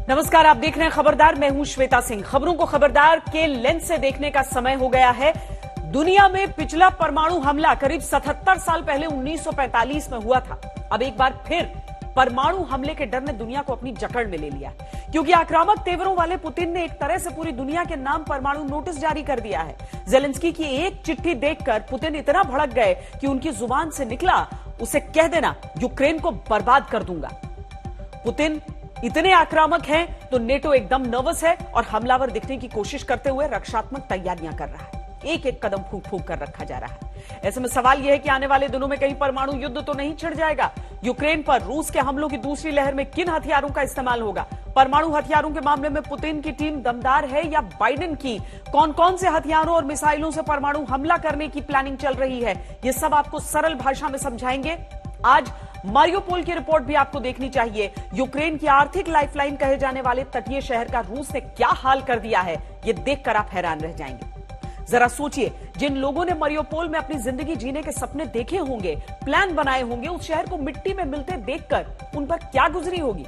नमस्कार, आप देख रहे हैं खबरदार। मैं हूं श्वेता सिंह। खबरों को खबरदार के लेंस से देखने का समय हो गया है। दुनिया में पिछला परमाणु हमला करीब 77 साल पहले 1945 में हुआ था। अब एक बार फिर परमाणु हमले के डर ने दुनिया को अपनी जकड़ में ले लिया, क्योंकि आक्रामक तेवरों वाले पुतिन ने एक तरह से पूरी दुनिया के नाम परमाणु नोटिस जारी कर दिया है। जेलेंस्की की एक चिट्ठी देखकर पुतिन इतना भड़क गए कि उनकी जुबान से निकला, उसे कह देना यूक्रेन को बर्बाद कर दूंगा। पुतिन इतने आक्रामक हैं तो नेटो एकदम नर्वस है और हमलावर दिखने की कोशिश करते हुए रक्षात्मक तैयारियां कर रहा है। एक एक कदम फूंक फूंक कर रखा जा रहा है। ऐसे में सवाल यह है कि आने वाले दिनों में कहीं परमाणु युद्ध तो नहीं छिड़ जाएगा। यूक्रेन पर रूस के हमलों की दूसरी लहर में किन हथियारों का इस्तेमाल होगा? परमाणु हथियारों के मामले में पुतिन की टीम दमदार है या बाइडेन की? कौन कौन से हथियारों और मिसाइलों से परमाणु हमला करने की प्लानिंग चल रही है? ये सब आपको सरल भाषा में समझाएंगे। आज मारियोपोल की रिपोर्ट भी आपको देखनी चाहिए। यूक्रेन की आर्थिक लाइफलाइन कहे जाने वाले तटीय शहर का रूस ने क्या हाल कर दिया है, ये देखकर आप हैरान रह जाएंगे। जरा सोचिए, जिन लोगों ने मारियोपोल में अपनी जिंदगी जीने के सपने देखे होंगे, प्लान बनाए होंगे, उस शहर को मिट्टी में मिलते देखकर उन पर क्या गुजरी होगी।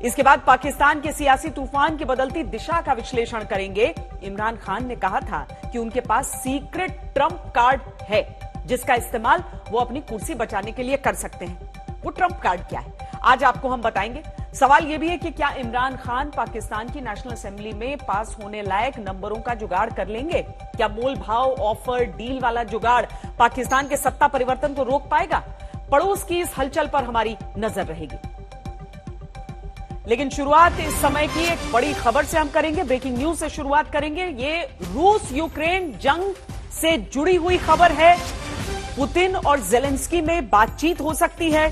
इसके बाद पाकिस्तान के सियासी तूफान की बदलती दिशा का विश्लेषण करेंगे। इमरान खान ने कहा था कि उनके पास सीक्रेट ट्रंप कार्ड है, जिसका इस्तेमाल वो अपनी कुर्सी बचाने के लिए कर सकते हैं। वो ट्रंप कार्ड क्या है, आज आपको हम बताएंगे। सवाल यह भी है कि क्या इमरान खान पाकिस्तान की नेशनल असेंबली में पास होने लायक नंबरों का जुगाड़ कर लेंगे? क्या मोल भाव, ऑफर, डील वाला जुगाड़ पाकिस्तान के सत्ता परिवर्तन को रोक पाएगा? पड़ोस की इस हलचल पर हमारी नजर रहेगी। लेकिन शुरुआत इस समय की एक बड़ी खबर से हम करेंगे। ब्रेकिंग न्यूज से शुरुआत करेंगे। ये रूस यूक्रेन जंग से जुड़ी हुई खबर है। पुतिन और जेलेंस्की में बातचीत हो सकती है।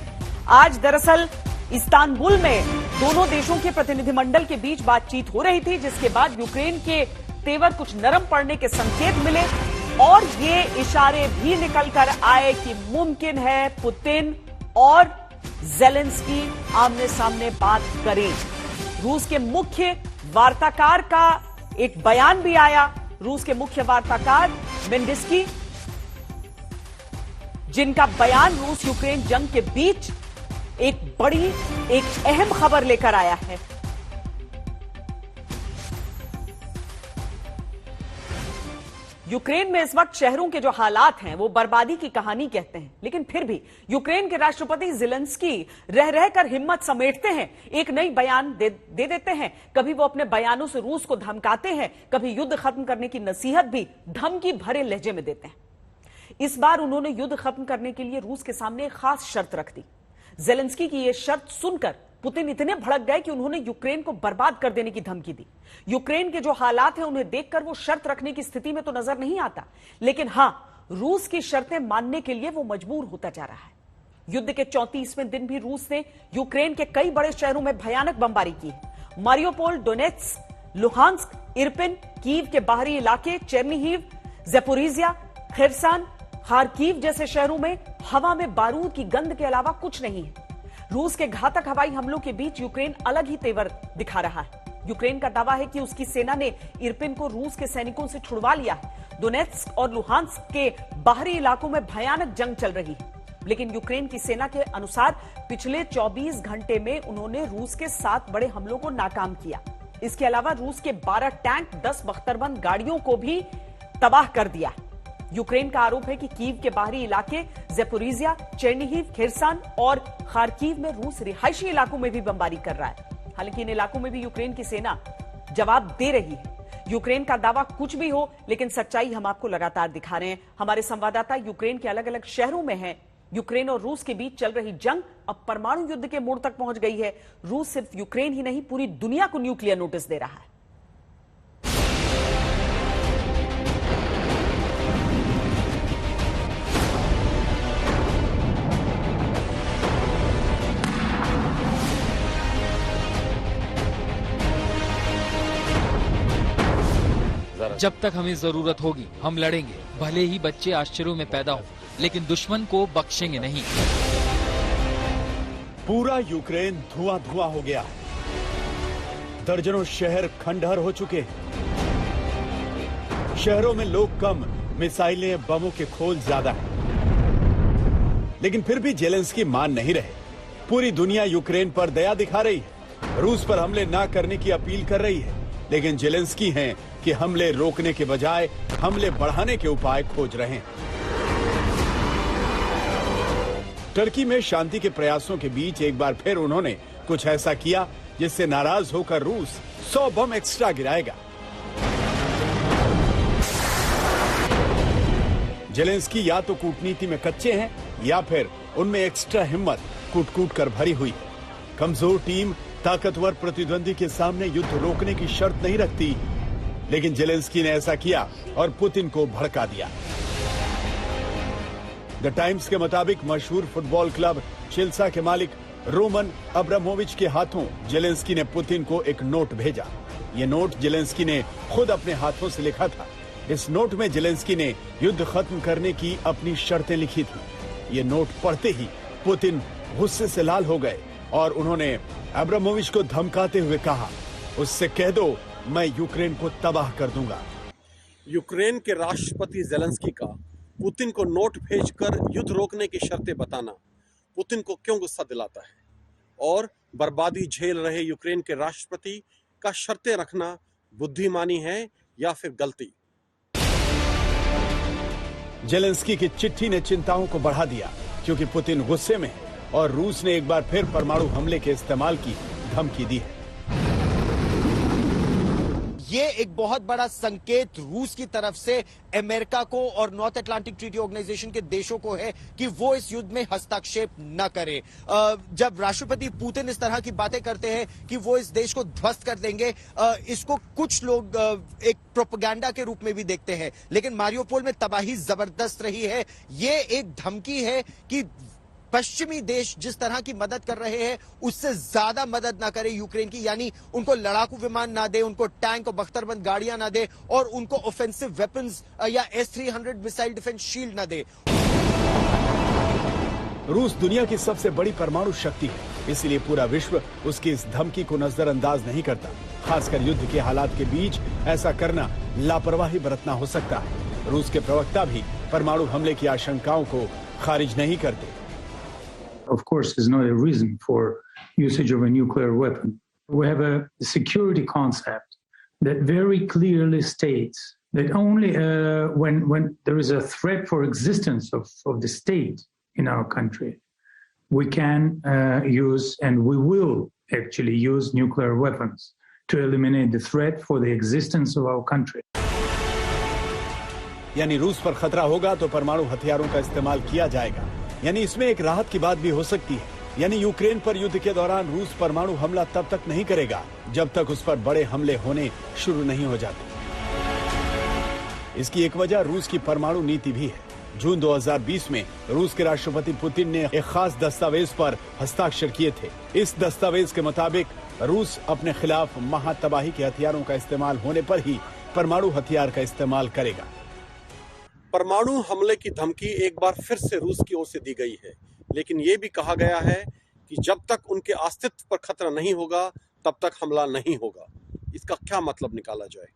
आज दरअसल इस्तांबुल में दोनों देशों के प्रतिनिधिमंडल के बीच बातचीत हो रही थी, जिसके बाद यूक्रेन के तेवर कुछ नरम पड़ने के संकेत मिले और ये इशारे भी निकल कर आए कि मुमकिन है पुतिन और जेलेंस्की आमने सामने बात करें। रूस के मुख्य वार्ताकार का एक बयान भी आया। रूस के मुख्य वार्ताकार मेंडिस्की, जिनका बयान रूस यूक्रेन जंग के बीच एक अहम खबर लेकर आया है। यूक्रेन में इस वक्त शहरों के जो हालात हैं वो बर्बादी की कहानी कहते हैं, लेकिन फिर भी यूक्रेन के राष्ट्रपति जेलेंस्की रह रहकर हिम्मत समेटते हैं, एक नई बयान दे देते हैं। कभी वो अपने बयानों से रूस को धमकाते हैं, कभी युद्ध खत्म करने की नसीहत भी धमकी भरे लहजे में देते हैं। इस बार उन्होंने युद्ध खत्म करने के लिए रूस के सामने एक खास शर्त रख दी। जेलेंस्की की यह शर्त सुनकर पुतिन इतने भड़क गए कि उन्होंने यूक्रेन को बर्बाद कर देने की धमकी दी। यूक्रेन के जो हालात हैं उन्हें देखकर वो शर्त रखने की स्थिति में तो नजर नहीं आता, लेकिन हां, रूस की शर्तें मानने के लिए वो मजबूर होता जा रहा है। युद्ध के 34वें दिन भी रूस ने यूक्रेन के कई बड़े शहरों में भयानक बमबारी की है। मारियोपोल, डोनेत्स्क, लुहांस्क, इरपिन, कीव के बाहरी इलाके, चेर्निहिव, ज़ेपोरिज़िया, खेरसन, खार्किव जैसे शहरों में हवा में बारूद की गंध के अलावा कुछ नहीं है। रूस के घातक हवाई हमलों के बीच यूक्रेन अलग ही तेवर दिखा रहा है। यूक्रेन का दावा है कि उसकी सेना ने इरपिन को रूस के सैनिकों से छुड़वा लिया है। डोनेत्स्क और लुहांस्क के बाहरी इलाकों में भयानक जंग चल रही है, लेकिन यूक्रेन की सेना के अनुसार पिछले 24 घंटे में उन्होंने रूस के 7 बड़े हमलों को नाकाम किया। इसके अलावा रूस के 12 टैंक, 10 बख्तरबंद गाड़ियों को भी तबाह कर दिया। यूक्रेन का आरोप है कि कीव के बाहरी इलाके, ज़ेपोरिज़िया, चेर्निहिव, खेरसन और खार्किव में रूस रिहायशी इलाकों में भी बमबारी कर रहा है। हालांकि इन इलाकों में भी यूक्रेन की सेना जवाब दे रही है। यूक्रेन का दावा कुछ भी हो, लेकिन सच्चाई हम आपको लगातार दिखा रहे हैं। हमारे संवाददाता यूक्रेन के अलग अलग शहरों में हैं। यूक्रेन और रूस के बीच चल रही जंग अब परमाणु युद्ध के मोड़ तक पहुंच गई है। रूस सिर्फ यूक्रेन ही नहीं, पूरी दुनिया को न्यूक्लियर नोटिस दे रहा है। जब तक हमें जरूरत होगी हम लड़ेंगे, भले ही बच्चे आश्चर्यों में पैदा हों, लेकिन दुश्मन को बख्शेंगे नहीं। पूरा यूक्रेन धुआं धुआं हो गया। दर्जनों शहर खंडहर हो चुके हैं। शहरों में लोग कम, मिसाइलें, बमों के खोल ज्यादा हैं। लेकिन फिर भी जेलेंस्की मान नहीं रहे। पूरी दुनिया यूक्रेन पर दया दिखा रही है। रूस पर हमले ना करने की अपील कर रही है, लेकिन जेलेंस्की हैं कि हमले रोकने के बजाय हमले बढ़ाने के उपाय खोज रहे हैं। टर्की में शांति के प्रयासों के बीच एक बार फिर उन्होंने कुछ ऐसा किया जिससे नाराज होकर रूस 100 बम एक्स्ट्रा गिराएगा। जेलेंस्की या तो कूटनीति में कच्चे हैं या फिर उनमें एक्स्ट्रा हिम्मत कूट-कूट कर भरी हुई है। कमजोर टीम ताकतवर प्रतिद्वंदी के सामने युद्ध रोकने की शर्त नहीं रखती, लेकिन जेलेंस्की ने ऐसा किया और पुतिन को भड़का दिया। द टाइम्स के मुताबिक मशहूर फुटबॉल क्लब चेल्सा के मालिक रोमन अब्रामोविच के हाथों जेलेंस्की ने पुतिन को एक नोट भेजा। ये नोट जेलेंस्की ने खुद अपने हाथों से लिखा था। इस नोट में जेलेंस्की ने युद्ध खत्म करने की अपनी शर्तें लिखी थी। ये नोट पढ़ते ही पुतिन गुस्से से लाल हो गए और उन्होंने अब्रामोविच को धमकाते हुए कहा, उससे कह दो मैं यूक्रेन को तबाह कर दूंगा। यूक्रेन के राष्ट्रपति जेलेंस्की का पुतिन को नोट भेजकर युद्ध रोकने की शर्तें बताना पुतिन को क्यों गुस्सा दिलाता है, और बर्बादी झेल रहे यूक्रेन के राष्ट्रपति का शर्तें रखना बुद्धिमानी है या फिर गलती? जेलेंस्की की चिट्ठी ने चिंताओं को बढ़ा दिया क्योंकि पुतिन गुस्से में है और रूस ने एक बार फिर परमाणु हमले के इस्तेमाल की धमकी दी है। ये एक बहुत बड़ा संकेत रूस की तरफ से अमेरिका को और नॉर्थ अटलांटिक ट्रीटी ऑर्गेनाइजेशन के देशों को है कि वो इस युद्ध में हस्तक्षेप न करे। जब राष्ट्रपति पुतिन इस तरह की बातें करते हैं कि वो इस देश को ध्वस्त कर देंगे, इसको कुछ लोग एक प्रोपेगेंडा के रूप में भी देखते हैं, लेकिन मारियोपोल में तबाही जबरदस्त रही है। ये एक धमकी है कि पश्चिमी देश जिस तरह की मदद कर रहे हैं उससे ज्यादा मदद ना करे यूक्रेन की, यानी उनको लड़ाकू विमान ना दे, उनको टैंक और बख्तरबंद गाड़ियां ना दे और उनको ऑफेंसिव वेपन्स या S-300 मिसाइल डिफेंस शील्ड ना दे। रूस दुनिया की सबसे बड़ी परमाणु शक्ति है, इसलिए पूरा विश्व उसकी इस धमकी को नजरअंदाज नहीं करता। खासकर युद्ध के हालात के बीच ऐसा करना लापरवाही बरतना हो सकता है। रूस के प्रवक्ता भी परमाणु हमले की आशंकाओं को खारिज नहीं करते। Of course, is not a reason for usage of a nuclear weapon. We have a security concept that very clearly states that only when there is a threat for existence of the state in our country, we can use and we will actually use nuclear weapons to eliminate the threat for the existence of our country. यानी रूस पर खतरा होगा तो परमाणु हथियारों का इस्तेमाल किया जाएगा। यानी इसमें एक राहत की बात भी हो सकती है। यानी यूक्रेन पर युद्ध के दौरान रूस परमाणु हमला तब तक नहीं करेगा जब तक उस पर बड़े हमले होने शुरू नहीं हो जाते। इसकी एक वजह रूस की परमाणु नीति भी है। जून 2020 में रूस के राष्ट्रपति पुतिन ने एक खास दस्तावेज पर हस्ताक्षर किए थे। इस दस्तावेज के मुताबिक रूस अपने खिलाफ महातबाही के हथियारों का इस्तेमाल होने पर ही परमाणु हथियार का इस्तेमाल करेगा। परमाणु हमले की धमकी एक बार फिर से रूस की ओर से दी गई है, लेकिन यह भी कहा गया है कि जब तक उनके अस्तित्व पर खतरा नहीं होगा तब तक हमला नहीं होगा। इसका क्या मतलब निकाला जाए?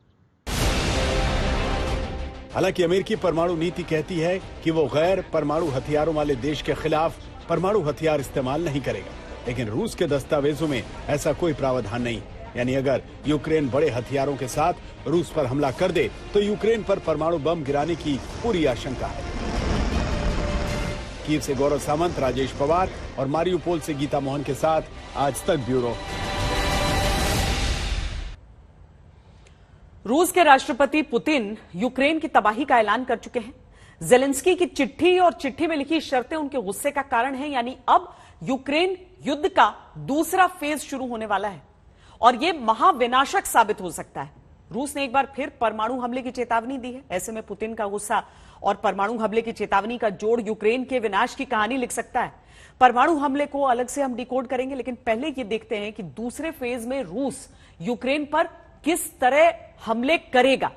हालांकि अमेरिकी परमाणु नीति कहती है कि वो गैर परमाणु हथियारों वाले देश के खिलाफ परमाणु हथियार इस्तेमाल नहीं करेगा, लेकिन रूस के दस्तावेजों में ऐसा कोई प्रावधान नहीं। यानी अगर यूक्रेन बड़े हथियारों के साथ रूस पर हमला कर दे तो यूक्रेन पर परमाणु बम गिराने की पूरी आशंका है। कीव से गौरव सामंत, राजेश पवार और मारियोपोल से गीता मोहन के साथ आज तक ब्यूरो। रूस के राष्ट्रपति पुतिन यूक्रेन की तबाही का ऐलान कर चुके हैं। जेलेंस्की की चिट्ठी और चिट्ठी में लिखी शर्तें उनके गुस्से का कारण है। यानी अब यूक्रेन युद्ध का दूसरा फेज शुरू होने वाला है और यह महाविनाशक साबित हो सकता है। रूस ने एक बार फिर परमाणु हमले की चेतावनी दी है। ऐसे में पुतिन का गुस्सा और परमाणु हमले की चेतावनी का जोड़ यूक्रेन के विनाश की कहानी लिख सकता है। परमाणु हमले को अलग से हम डिकोड करेंगे, लेकिन पहले यह देखते हैं कि दूसरे फेज में रूस यूक्रेन पर किस तरह हमले करेगा।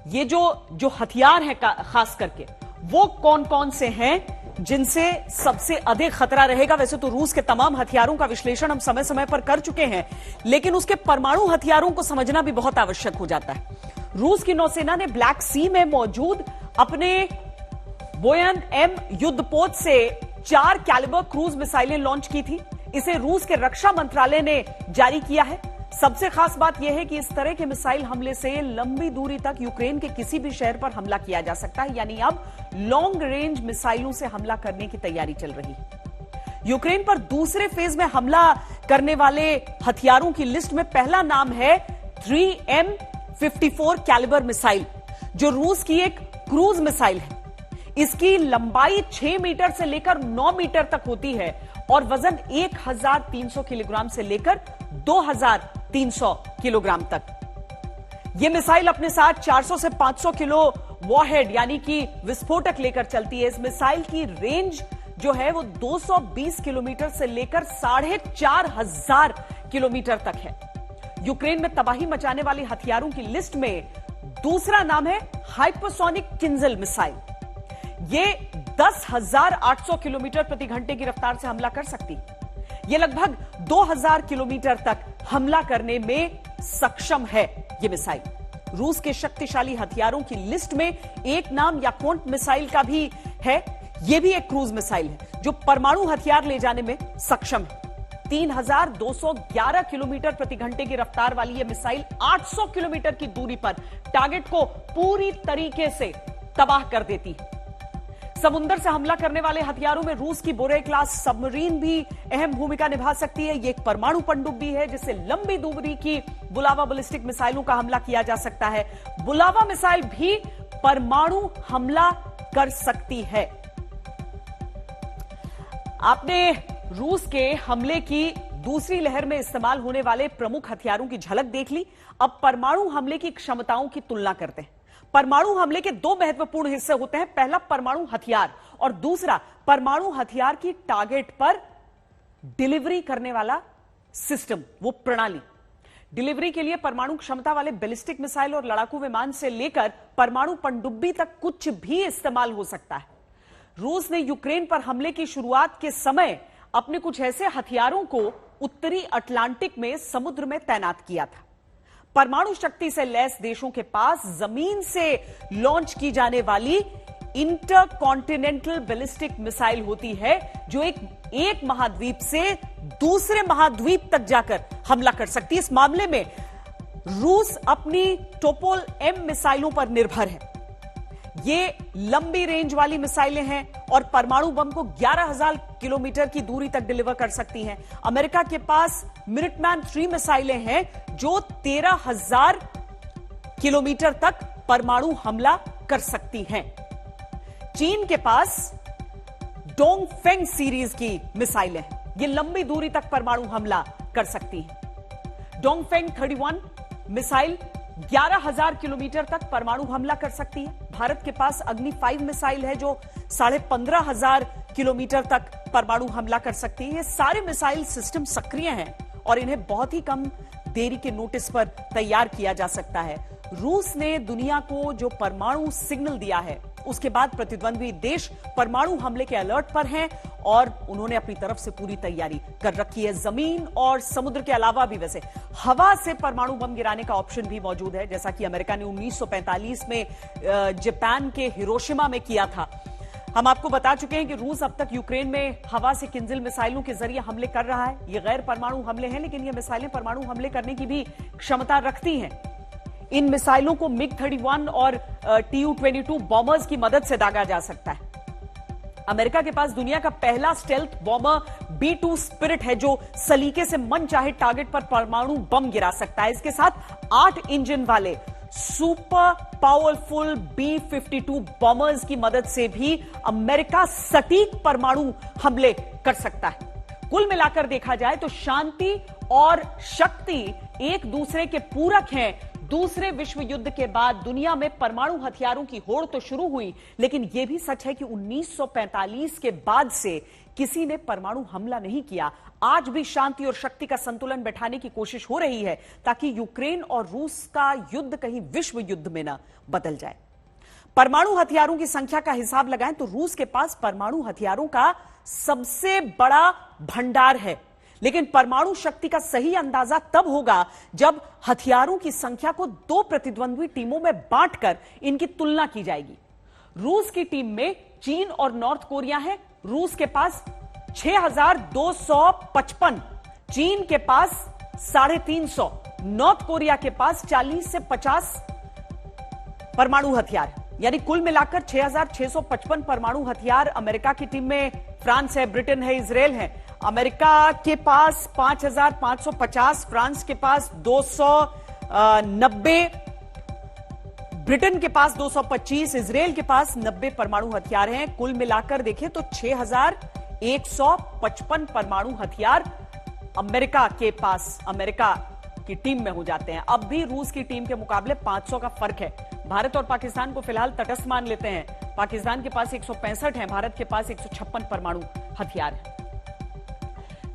ये जो हथियार है खास करके वो कौन कौन से हैं जिनसे सबसे अधिक खतरा रहेगा। वैसे तो रूस के तमाम हथियारों का विश्लेषण हम समय समय पर कर चुके हैं, लेकिन उसके परमाणु हथियारों को समझना भी बहुत आवश्यक हो जाता है। रूस की नौसेना ने ब्लैक सी में मौजूद अपने बोयन M युद्धपोत से 4 कैलिबर क्रूज मिसाइलें लॉन्च की थी। इसे रूस के रक्षा मंत्रालय ने जारी किया है। सबसे खास बात यह है कि इस तरह के मिसाइल हमले से लंबी दूरी तक यूक्रेन के किसी भी शहर पर हमला किया जा सकता है, यानी अब लॉन्ग रेंज मिसाइलों से हमला करने की तैयारी चल रही है। यूक्रेन पर दूसरे फेज में हमला करने वाले हथियारों की लिस्ट में पहला नाम है 3M54 कैलिबर मिसाइल, जो रूस की एक क्रूज मिसाइल है। इसकी लंबाई 6 मीटर से लेकर 9 मीटर तक होती है और वजन 1300 किलोग्राम से लेकर 2300 किलोग्राम तक। यह मिसाइल अपने साथ 400 से 500 किलो वॉरहेड यानी कि विस्फोटक लेकर चलती है। इस मिसाइल की रेंज जो है वो 220 किलोमीटर से लेकर 4500 किलोमीटर तक है। यूक्रेन में तबाही मचाने वाले हथियारों की लिस्ट में दूसरा नाम है हाइपरसोनिक किंजल मिसाइल। ये 10,800 किलोमीटर प्रति घंटे की रफ्तार से हमला कर सकती है। यह लगभग 2000 किलोमीटर तक हमला करने में सक्षम है। यह मिसाइल रूस के शक्तिशाली हथियारों की लिस्ट में एक नाम याकोंट मिसाइल का भी है। यह भी एक क्रूज मिसाइल है जो परमाणु हथियार ले जाने में सक्षम है। 3211 किलोमीटर प्रति घंटे की रफ्तार वाली यह मिसाइल 800 किलोमीटर की दूरी पर टारगेट को पूरी तरीके से तबाह कर देती है। समुद्र से हमला करने वाले हथियारों में रूस की बोरे क्लास सबमरीन भी अहम भूमिका निभा सकती है। यह एक परमाणु पनडुब्बी है जिससे लंबी दूरी की बुलावा बैलिस्टिक मिसाइलों का हमला किया जा सकता है। बुलावा मिसाइल भी परमाणु हमला कर सकती है। आपने रूस के हमले की दूसरी लहर में इस्तेमाल होने वाले प्रमुख हथियारों की झलक देख ली। अब परमाणु हमले की क्षमताओं की तुलना करते हैं। परमाणु हमले के दो महत्वपूर्ण हिस्से होते हैं, पहला परमाणु हथियार और दूसरा परमाणु हथियार की टारगेट पर डिलीवरी करने वाला सिस्टम, वो प्रणाली। डिलीवरी के लिए परमाणु क्षमता वाले बैलिस्टिक मिसाइल और लड़ाकू विमान से लेकर परमाणु पनडुब्बी तक कुछ भी इस्तेमाल हो सकता है। रूस ने यूक्रेन पर हमले की शुरुआत के समय अपने कुछ ऐसे हथियारों को उत्तरी अटलांटिक में समुद्र में तैनात किया था। परमाणु शक्ति से लैस देशों के पास जमीन से लॉन्च की जाने वाली इंटरकॉन्टिनेंटल बैलिस्टिक मिसाइल होती है जो एक महाद्वीप से दूसरे महाद्वीप तक जाकर हमला कर सकती है। इस मामले में रूस अपनी टोपोल एम मिसाइलों पर निर्भर है। ये लंबी रेंज वाली मिसाइलें हैं और परमाणु बम को 11,000 किलोमीटर की दूरी तक डिलीवर कर सकती हैं। अमेरिका के पास मिनिटमैन 3 मिसाइलें हैं जो 13,000 किलोमीटर तक परमाणु हमला कर सकती हैं। चीन के पास डोंगफेंग सीरीज की मिसाइलें हैं, ये लंबी दूरी तक परमाणु हमला कर सकती हैं। डोंगफेंग 31 मिसाइल 11,000 किलोमीटर तक परमाणु हमला कर सकती है। भारत के पास अग्नि 5 मिसाइल है जो 15,500 किलोमीटर तक परमाणु हमला कर सकती है। ये सारे मिसाइल सिस्टम सक्रिय हैं और इन्हें बहुत ही कम देरी के नोटिस पर तैयार किया जा सकता है। रूस ने दुनिया को जो परमाणु सिग्नल दिया है उसके बाद प्रतिद्वंद्वी देश परमाणु हमले के अलर्ट पर हैं और उन्होंने अपनी तरफ से पूरी तैयारी कर रखी है। जमीन और समुद्र के अलावा भी वैसे हवा से परमाणु बम गिराने का ऑप्शन भी मौजूद है, जैसा कि अमेरिका ने 1945 में जापान के हिरोशिमा में किया था। हम आपको बता चुके हैं कि रूस अब तक यूक्रेन में हवा से किंजल मिसाइलों के जरिए हमले कर रहा है। ये गैर परमाणु हमले हैं, लेकिन ये मिसाइलें परमाणु हमले करने की भी क्षमता रखती हैं। इन मिसाइलों को MiG-31 और Tu-22 बॉम्बर्स की मदद से दागा जा सकता है। अमेरिका के पास दुनिया का पहला स्टेल्थ बॉम्बर B-2 स्पिरिट है जो सलीके से मन चाहे टारगेट पर परमाणु बम गिरा सकता है। इसके साथ 8 इंजन वाले सुपर पावरफुल B-52 बॉम्बर्स की मदद से भी अमेरिका सटीक परमाणु हमले कर सकता है। कुल मिलाकर देखा जाए तो शांति और शक्ति एक दूसरे के पूरक हैं। दूसरे विश्व युद्ध के बाद दुनिया में परमाणु हथियारों की होड़ तो शुरू हुई, लेकिन यह भी सच है कि 1945 के बाद से किसी ने परमाणु हमला नहीं किया। आज भी शांति और शक्ति का संतुलन बैठाने की कोशिश हो रही है ताकि यूक्रेन और रूस का युद्ध कहीं विश्व युद्ध में न बदल जाए। परमाणु हथियारों की संख्या का हिसाब लगाएं तो रूस के पास परमाणु हथियारों का सबसे बड़ा भंडार है, लेकिन परमाणु शक्ति का सही अंदाजा तब होगा जब हथियारों की संख्या को 2 प्रतिद्वंद्वी टीमों में बांटकर इनकी तुलना की जाएगी। रूस की टीम में चीन और नॉर्थ कोरिया है। रूस के पास 6,255, चीन के पास 350, नॉर्थ कोरिया के पास 40 से 50 परमाणु हथियार, यानी कुल मिलाकर 6,655 परमाणु हथियार अमेरिका की टीम में फ्रांस है, ब्रिटेन है, इजराइल है। अमेरिका के पास 5,550, फ्रांस के पास 290, ब्रिटेन के पास 225, इजराइल के पास 90 परमाणु हथियार हैं। कुल मिलाकर देखें तो 6,155 परमाणु हथियार अमेरिका के पास, अमेरिका की टीम में हो जाते हैं। अब भी रूस की टीम के मुकाबले 500 का फर्क है। भारत और पाकिस्तान को फिलहाल तटस्थ मान लेते हैं। पाकिस्तान के पास 165 है, भारत के पास 156 परमाणु हथियार है।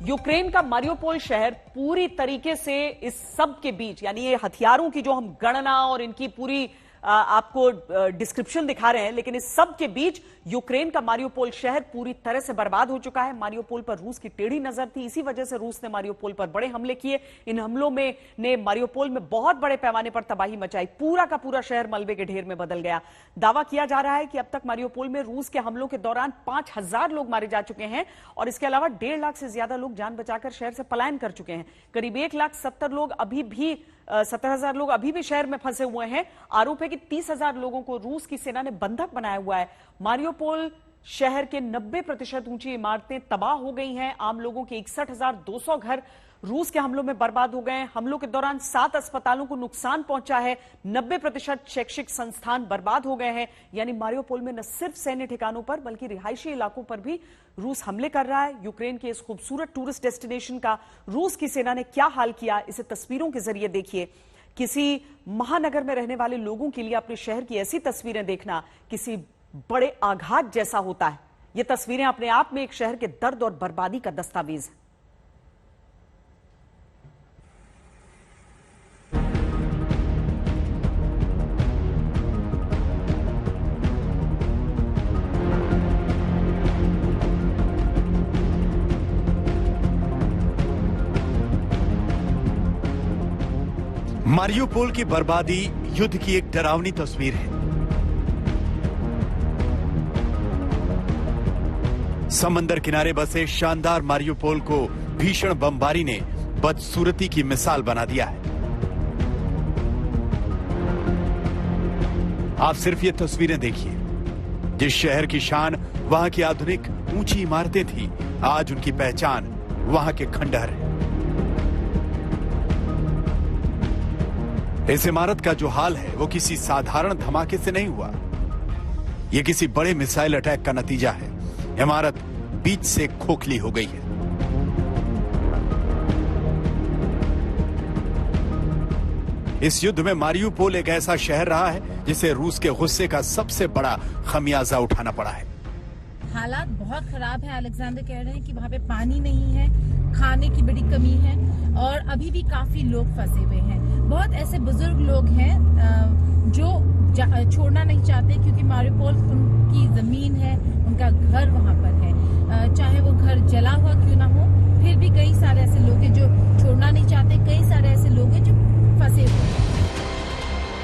यूक्रेन का मारियोपोल शहर पूरी तरीके से इस सब के बीच, यानी ये हथियारों की जो हम गणना और इनकी पूरी आपको डिस्क्रिप्शन दिखा रहे हैं, लेकिन इस सब के बीच यूक्रेन का मारियोपोल शहर पूरी तरह से बर्बाद हो चुका है। मारियोपोल पर रूस की टेढ़ी नजर थी, इसी वजह से रूस ने मारियोपोल पर बड़े हमले किए। इन हमलों में ने मारियोपोल में बहुत बड़े पैमाने पर तबाही मचाई। पूरा का पूरा शहर मलबे के ढेर में बदल गया। दावा किया जा रहा है कि अब तक मारियोपोल में रूस के हमलों के दौरान 5,000 लोग मारे जा चुके हैं और इसके अलावा 1.5 लाख से ज्यादा लोग जान बचाकर शहर से पलायन कर चुके हैं। करीब 1,70,000 लोग अभी भी 70,000 लोग अभी भी शहर में फंसे हुए हैं। आरोप है कि 30,000 लोगों को रूस की सेना ने बंधक बनाया हुआ है। मारियोपोल शहर के 90% ऊंची इमारतें तबाह हो गई हैं। आम लोगों के 61,200 घर रूस के हमलों में बर्बाद हो गए। हमलों के दौरान 7 अस्पतालों को नुकसान पहुंचा है। 90% शैक्षिक संस्थान बर्बाद हो गए हैं। यानी मारियोपोल में न सिर्फ सैन्य ठिकानों पर बल्कि रिहायशी इलाकों पर भी रूस हमले कर रहा है। यूक्रेन के इस खूबसूरत टूरिस्ट डेस्टिनेशन का रूस की सेना ने क्या हाल किया, इसे तस्वीरों के जरिए देखिए। किसी महानगर में रहने वाले लोगों के लिए अपने शहर की ऐसी तस्वीरें देखना किसी बड़े आघात जैसा होता है। ये तस्वीरें अपने आप में एक शहर के दर्द और बर्बादी का दस्तावेज है। मारियोपोल की बर्बादी युद्ध की एक डरावनी तस्वीर है। समंदर किनारे बसे शानदार मारियोपोल को भीषण बमबारी ने बदसूरती की मिसाल बना दिया है। आप सिर्फ ये तस्वीरें देखिए। जिस शहर की शान वहां की आधुनिक ऊंची इमारतें थी, आज उनकी पहचान वहां के खंडहर है। इस इमारत का जो हाल है वो किसी साधारण धमाके से नहीं हुआ, यह किसी बड़े मिसाइल अटैक का नतीजा है। इमारत बीच से खोखली हो गई है। इस युद्ध में मारियोपोल एक ऐसा शहर रहा है जिसे रूस के गुस्से का सबसे बड़ा खमियाजा उठाना पड़ा है। हालात बहुत खराब है। अलेक्जेंडर कह रहे हैं कि वहाँ पे पानी नहीं है, खाने की बड़ी कमी है और अभी भी काफी लोग फंसे हुए हैं। बहुत ऐसे बुजुर्ग लोग हैं जो छोड़ना नहीं चाहते क्योंकि मारियोपोल उनकी जमीन है, उनका घर वहाँ पर है। चाहे वो घर जला हुआ क्यों ना हो, फिर भी कई सारे ऐसे लोग हैं जो छोड़ना नहीं चाहते। कई सारे ऐसे लोग हैं जो फंसे हुए हैं।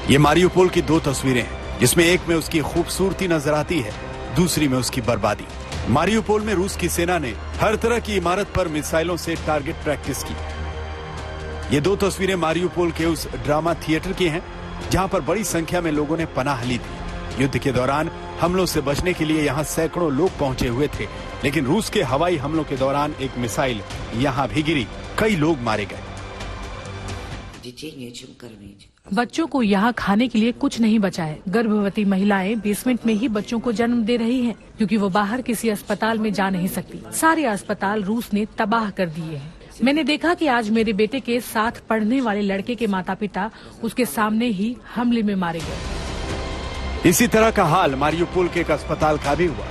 ये मारियोपोल की 2 तस्वीरें हैं, जिसमें एक में उसकी खूबसूरती नजर आती है, दूसरी में उसकी बर्बादी। मारियोपोल में रूस की सेना ने हर तरह की इमारत पर मिसाइलों से टारगेट प्रैक्टिस की। ये 2 तस्वीरें मारियोपोल के उस ड्रामा थिएटर की हैं, जहां पर बड़ी संख्या में लोगों ने पनाह ली थी। युद्ध के दौरान हमलों से बचने के लिए यहां सैकड़ों लोग पहुंचे हुए थे, लेकिन रूस के हवाई हमलों के दौरान एक मिसाइल यहां भी गिरी, कई लोग मारे गए। बच्चों को यहाँ खाने के लिए कुछ नहीं बचा है। गर्भवती महिलाएं बेसमेंट में ही बच्चों को जन्म दे रही हैं, क्योंकि वो बाहर किसी अस्पताल में जा नहीं सकती। सारे अस्पताल रूस ने तबाह कर दिए हैं। मैंने देखा कि आज मेरे बेटे के साथ पढ़ने वाले लड़के के माता पिता उसके सामने ही हमले में मारे गए। इसी तरह का हाल मारियोपोल के एक अस्पताल का भी हुआ।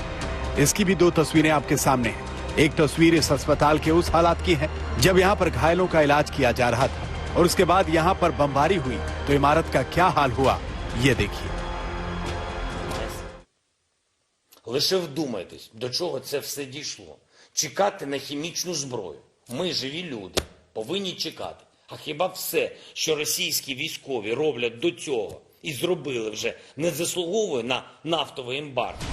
इसकी भी 2 तस्वीरें आपके सामने हैं। एक तस्वीर इस अस्पताल के उस हालात की है जब यहाँ पर घायलों का इलाज किया जा रहा था, और उसके बाद यहाँ पर बमबारी हुई तो इमारत का क्या हाल हुआ, ये देखिए। Лише вдумайтесь, до чого це все дійшло. Чекати на хімічну зброю. Ми, живі люди, повинні чекати. А хіба все, що російські військові роблять до цього і зробили вже, не заслуговує на нафтовий ембарго?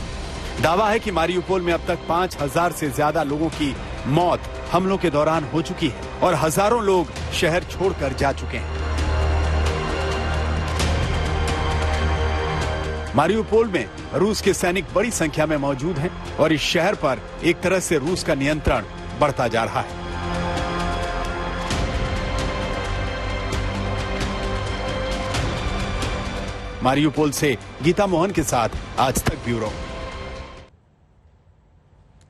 दावा है कि मारियुपोल में अब तक 5,000 से ज्यादा लोगों की मौत हमलों के दौरान हो चुकी है और हजारों लोग शहर छोड़कर जा चुके हैं। मारियुपोल में रूस के सैनिक बड़ी संख्या में मौजूद हैं और इस शहर पर एक तरह से रूस का नियंत्रण बढ़ता जा रहा है। मारियुपोल से गीता मोहन के साथ आज तक ब्यूरो।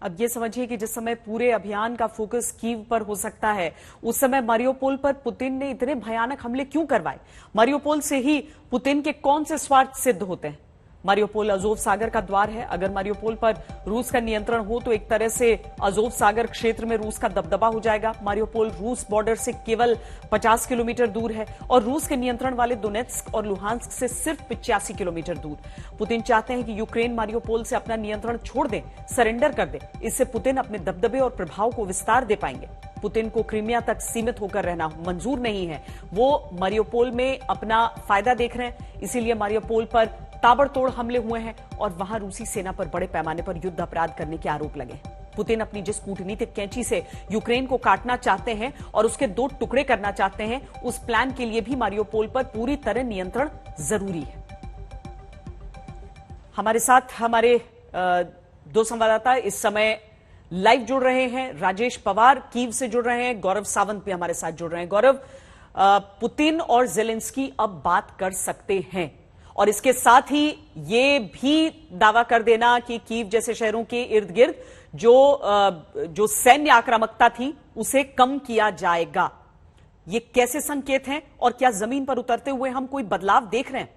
अब ये समझिए कि जिस समय पूरे अभियान का फोकस कीव पर हो सकता है, उस समय मारियुपोल पर पुतिन ने इतने भयानक हमले क्यों करवाए? मारियुपोल से ही पुतिन के कौन से स्वार्थ सिद्ध होते हैं? मारियुपोल अजोव सागर का द्वार है। अगर मारियुपोल पर रूस का नियंत्रण हो तो एक तरह से अजोव सागर क्षेत्र में रूस का दबदबा हो जाएगा। मारियुपोल रूस बॉर्डर से केवल 50 किलोमीटर दूर है और रूस के नियंत्रण वाले दोनेत्स्क और लुहांस्क से सिर्फ 85 किलोमीटर दूर। पुतिन चाहते हैं कि यूक्रेन मारियुपोल से अपना नियंत्रण छोड़ दे, सरेंडर कर दे। इससे पुतिन अपने दबदबे और प्रभाव को विस्तार दे पाएंगे। पुतिन को क्रीमिया तक सीमित होकर रहना मंजूर नहीं है। वो मारियुपोल में अपना फायदा देख रहे हैं, इसीलिए मारियुपोल पर ताबड़तोड़ हमले हुए हैं और वहां रूसी सेना पर बड़े पैमाने पर युद्ध अपराध करने के आरोप लगे। पुतिन अपनी जिस कूटनीतिक कैंची से यूक्रेन को काटना चाहते हैं और उसके 2 टुकड़े करना चाहते हैं, उस प्लान के लिए भी मारियुपोल पर पूरी तरह नियंत्रण जरूरी है। हमारे साथ हमारे 2 संवाददाता इस समय लाइव जुड़ रहे हैं। राजेश पवार कीव से जुड़ रहे हैं, गौरव सावंत भी हमारे साथ जुड़ रहे हैं। गौरव, पुतिन और जेलेंस्की अब बात कर सकते हैं और इसके साथ ही ये भी दावा कर देना कि कीव जैसे शहरों के इर्द गिर्द जो सैन्य आक्रामकता थी उसे कम किया जाएगा। ये कैसे संकेत हैं और क्या जमीन पर उतरते हुए हम कोई बदलाव देख रहे हैं?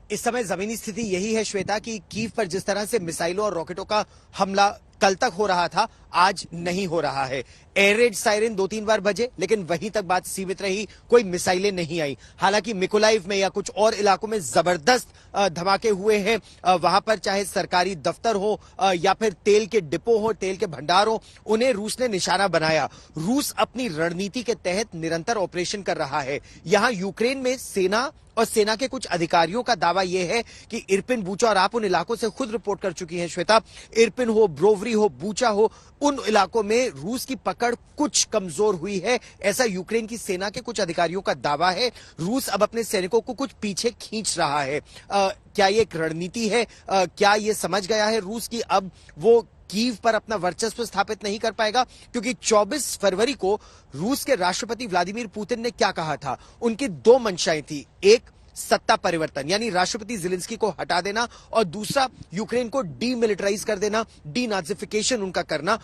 इस समय जमीनी स्थिति यही है श्वेता कि कीव पर जिस तरह से मिसाइलों और रॉकेटों का हमला कल तक हो रहा था, आज नहीं हो रहा है। एयर रेड सायरन 2-3 बार बजे, लेकिन वहीं तक बात सीमित रही, कोई मिसाइलें नहीं आई। हालांकि मिकोलाइव में या कुछ और इलाकों में जबरदस्त धमाके हुए हैं। वहां पर चाहे सरकारी दफ्तर हो या फिर तेल के डिपो हो, तेल के भंडार हो, उन्हें रूस ने निशाना बनाया। रूस अपनी रणनीति के तहत निरंतर ऑपरेशन कर रहा है। यहां यूक्रेन में सेना और सेना के कुछ अधिकारियों का दावा यह है कि इरपिन, बूचा, और आप उन इलाकों से खुद रिपोर्ट कर चुकी हैं श्वेता, इरपिन हो, ब्रोवरी हो, बूचा हो, उन इलाकों में रूस की पकड़ कुछ कमजोर हुई है, ऐसा यूक्रेन की सेना के कुछ अधिकारियों का दावा है। रूस अब अपने सैनिकों को कुछ पीछे खींच रहा है। क्या ये एक रणनीति है? क्या ये समझ गया है रूस की अब वो कीव पर अपना वर्चस्व स्थापित नहीं कर पाएगा? क्योंकि 24 फरवरी को रूस के राष्ट्रपति व्लादिमीर पुतिन ने क्या कहा था? उनकी 2 मंशाएं थी, एक सत्ता परिवर्तन यानी राष्ट्रपति जेलेंस्की को हटा देना और दूसरा यूक्रेन को डीमिलिटराइज कर देना, डीनाजिफिकेशन उनका करना।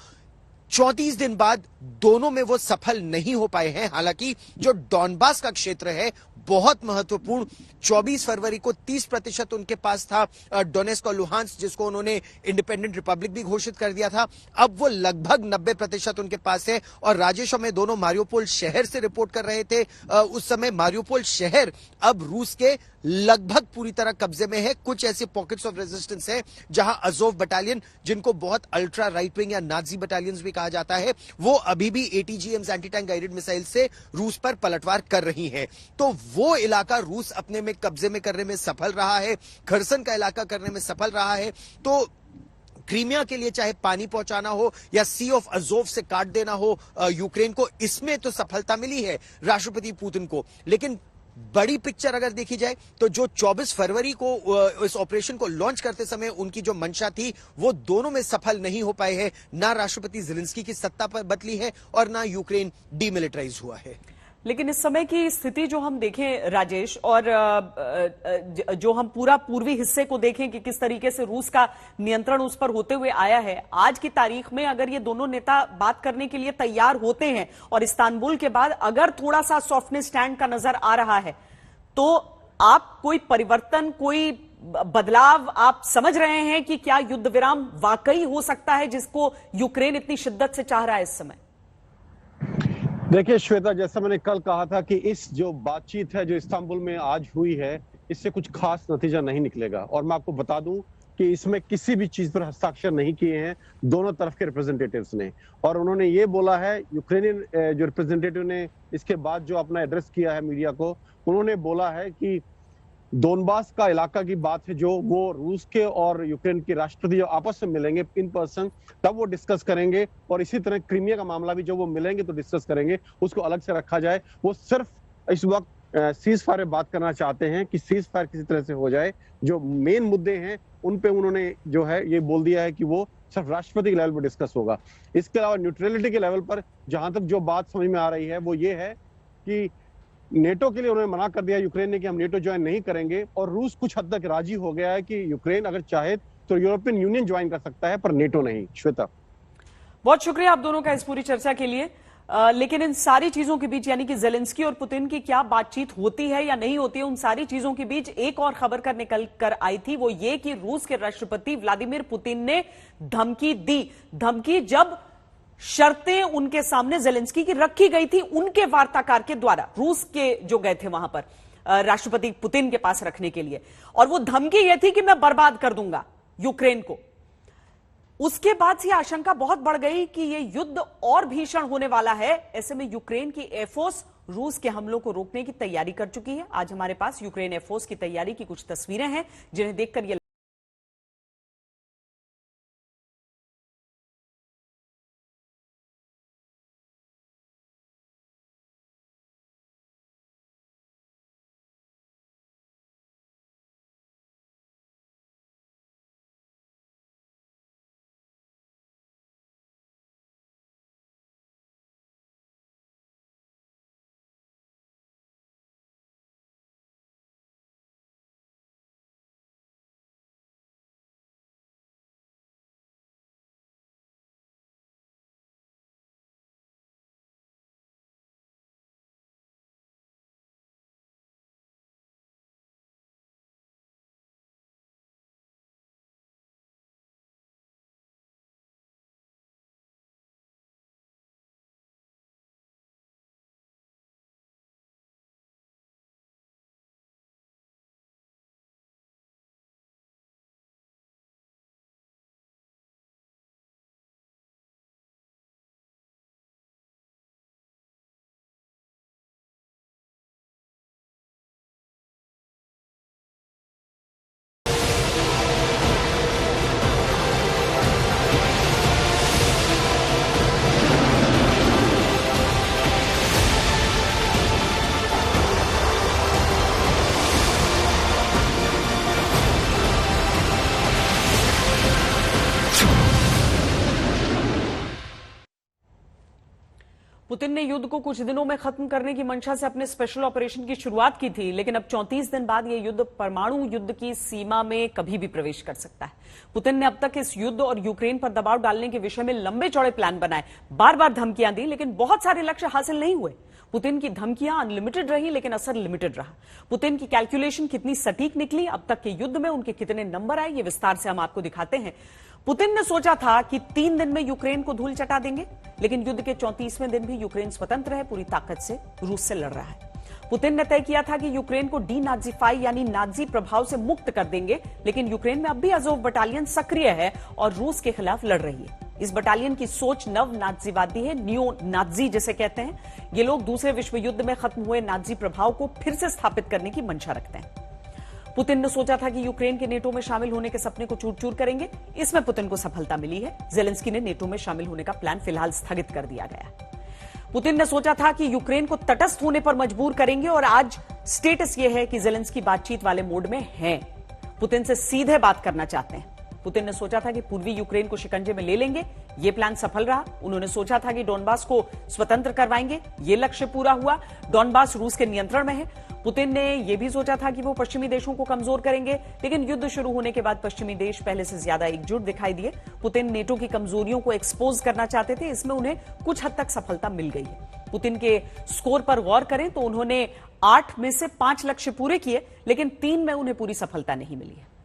34 दिन बाद दोनों में वो सफल नहीं हो पाए हैं। हालांकि जो डॉनबास का क्षेत्र है बहुत महत्वपूर्ण, 24 फरवरी को 30% उनके पास था डोनेस्क और लुहांस्क, जिसको उन्होंने इंडिपेंडेंट रिपब्लिक भी घोषित कर दिया था। अब वो लगभग 90% उनके पास है। और राजेश और मैं दोनों मारियुपोल शहर से रिपोर्ट कर रहे थे। उस समय मारियुपोल शहर अब रूस के लगभग पूरी तरह कब्जे में है। कुछ ऐसे पॉकेट्स ऑफ रेजिस्टेंस है जहां अजोव बटालियन, जिनको बहुत अल्ट्रा राइट विंग या नाजी बटालियंस भी कहा जाता है, वो अभी भी ATGMs anti tank guided missile से रूस पर पलटवार कर रही हैं। तो वो इलाका रूस अपने में कब्जे में करने में सफल रहा है, खरसन का इलाका करने में सफल रहा है। तो क्रीमिया के लिए चाहे पानी पहुंचाना हो या सी ऑफ अजोव से काट देना हो यूक्रेन को, इसमें तो सफलता मिली है राष्ट्रपति पुतिन को। लेकिन बड़ी पिक्चर अगर देखी जाए तो जो 24 फरवरी को इस ऑपरेशन को लॉन्च करते समय उनकी जो मंशा थी, वो दोनों में सफल नहीं हो पाए हैं। ना राष्ट्रपति जेलेंस्की की सत्ता पर बदली है और ना यूक्रेन डीमिलिटराइज हुआ है। लेकिन इस समय की स्थिति जो हम देखें राजेश, और जो हम पूरा पूर्वी हिस्से को देखें कि किस तरीके से रूस का नियंत्रण उस पर होते हुए आया है, आज की तारीख में अगर ये दोनों नेता बात करने के लिए तैयार होते हैं और इस्तांबुल के बाद अगर थोड़ा सा सॉफ्टनेस स्टैंड का नजर आ रहा है, तो आप कोई परिवर्तन, कोई बदलाव आप समझ रहे हैं कि क्या युद्ध विराम वाकई हो सकता है जिसको यूक्रेन इतनी शिद्दत से चाह रहा है इस समय? देखिए श्वेता, जैसा मैंने कल कहा था कि इस जो बातचीत है जो इस्तांबुल में आज हुई है, इससे कुछ खास नतीजा नहीं निकलेगा। और मैं आपको बता दूं कि इसमें किसी भी चीज पर हस्ताक्षर नहीं किए हैं दोनों तरफ के रिप्रेजेंटेटिव्स ने। और उन्होंने ये बोला है, यूक्रेनियन जो रिप्रेजेंटेटिव ने इसके बाद जो अपना एड्रेस किया है मीडिया को, उन्होंने बोला है कि डोनबास का इलाका की बात है जो वो रूस के और यूक्रेन के राष्ट्रपति जो आपस में मिलेंगे इन पर्सन, तब वो डिस्कस करेंगे। और इसी तरह क्रीमिया का मामला भी जब वो मिलेंगे तो डिस्कस करेंगे, उसको अलग से रखा जाए। वो सिर्फ इस वक्त सीज फायर में बात करना चाहते हैं कि सीज फायर किसी तरह से हो जाए। जो मेन मुद्दे हैं उन पे उन्होंने जो है ये बोल दिया है कि वो सिर्फ राष्ट्रपति के लेवल पर डिस्कस होगा। इसके अलावा न्यूट्रलिटी के लेवल पर जहां तक जो बात समझ में आ रही है वो ये है कि नेटो के लिए उन्होंने मना कर दिया यूक्रेन ने कि हम नेटो ज्वाइन नहीं करेंगे, और रूस कुछ हद तक राजी हो गया है कि यूक्रेन अगर चाहे तो यूरोपियन यूनियन ज्वाइन कर सकता है पर नेटो नहीं। श्वेता, बहुत शुक्रिया आप दोनों का इस पूरी चर्चा के लिए। लेकिन इन सारी चीजों के बीच, यानी कि जेलेंस्की और पुतिन की क्या बातचीत होती है या नहीं होती है, उन सारी चीजों के बीच एक और खबर कर निकल कर आई थी, वो ये कि रूस के राष्ट्रपति व्लादिमीर पुतिन ने धमकी दी। धमकी जब शर्तें उनके सामने जेलेंस्की की रखी गई थी उनके वार्ताकार के द्वारा, रूस के जो गए थे वहां पर राष्ट्रपति पुतिन के पास रखने के लिए, और वो धमकी यह थी कि मैं बर्बाद कर दूंगा यूक्रेन को। उसके बाद से आशंका बहुत बढ़ गई कि यह युद्ध और भीषण होने वाला है। ऐसे में यूक्रेन की एयरफोर्स रूस के हमलों को रोकने की तैयारी कर चुकी है। आज हमारे पास यूक्रेन एयरफोर्स की तैयारी की कुछ तस्वीरें हैं जिन्हें देखकर यह पुतिन ने युद्ध को कुछ दिनों में खत्म करने की मंशा से अपने स्पेशल ऑपरेशन की शुरुआत की थी, लेकिन अब 34 दिन बाद यह युद्ध परमाणु युद्ध की सीमा में कभी भी प्रवेश कर सकता है। पुतिन ने अब तक इस युद्ध और यूक्रेन पर दबाव डालने के विषय में लंबे चौड़े प्लान बनाए, बार बार धमकियां दी, लेकिन बहुत सारे लक्ष्य हासिल नहीं हुए। पुतिन की धमकियां अनलिमिटेड रही लेकिन असर लिमिटेड रहा। पुतिन की कैलकुलेशन कितनी सटीक निकली, अब तक के युद्ध में उनके कितने नंबर आए, ये विस्तार से हम आपको दिखाते हैं। पुतिन ने सोचा था कि 3 दिन में यूक्रेन को धूल चटा देंगे, लेकिन युद्ध के 34वें दिन भी यूक्रेन स्वतंत्र है, पूरी ताकत से रूस से लड़ रहा है। पुतिन ने तय किया था कि यूक्रेन को डीनाजीफाई यानी नाजी प्रभाव से मुक्त कर देंगे, लेकिन यूक्रेन में अब भी अजोव बटालियन सक्रिय है और रूस के खिलाफ लड़ रही है। इस बटालियन की सोच नव नाजीवादी है, नियो नाजी जिसे कहते हैं। ये लोग दूसरे विश्व युद्ध में खत्म हुए नाजी प्रभाव को फिर से स्थापित करने की मंशा रखते हैं। पुतिन ने सोचा था कि यूक्रेन के नेटो में शामिल होने के सपने को चूर-चूर करेंगे। इसमें पुतिन को सफलता मिली है। जेलेंस्की ने नेटो में शामिल होने का प्लान फिलहाल स्थगित कर दिया गया है। पुतिन ने सोचा था कि यूक्रेन को तटस्थ होने पर मजबूर करेंगे और आज स्टेटस यह है कि जेलेंस्की बातचीत वाले मोड में हैं। पुतिन से सीधे बात करना चाहते हैं। पुतिन ने सोचा था कि पूर्वी यूक्रेन को शिकंजे में ले लेंगे, यह प्लान सफल रहा। उन्होंने सोचा था कि डोनबास को स्वतंत्र करवाएंगे, यह लक्ष्य पूरा हुआ। डोनबास रूस के नियंत्रण में है। पुतिन ने यह भी सोचा था कि वो पश्चिमी देशों को कमजोर करेंगे, लेकिन युद्ध शुरू होने के बाद पश्चिमी देश पहले से ज्यादा एकजुट दिखाई दिए। पुतिन नेटो की कमजोरियों को एक्सपोज करना चाहते थे, इसमें उन्हें कुछ हद तक सफलता मिल गई है। पुतिन के स्कोर पर गौर करें तो उन्होंने 8 में से 5 लक्ष्य पूरे किए, लेकिन 3 में उन्हें पूरी सफलता नहीं मिली है।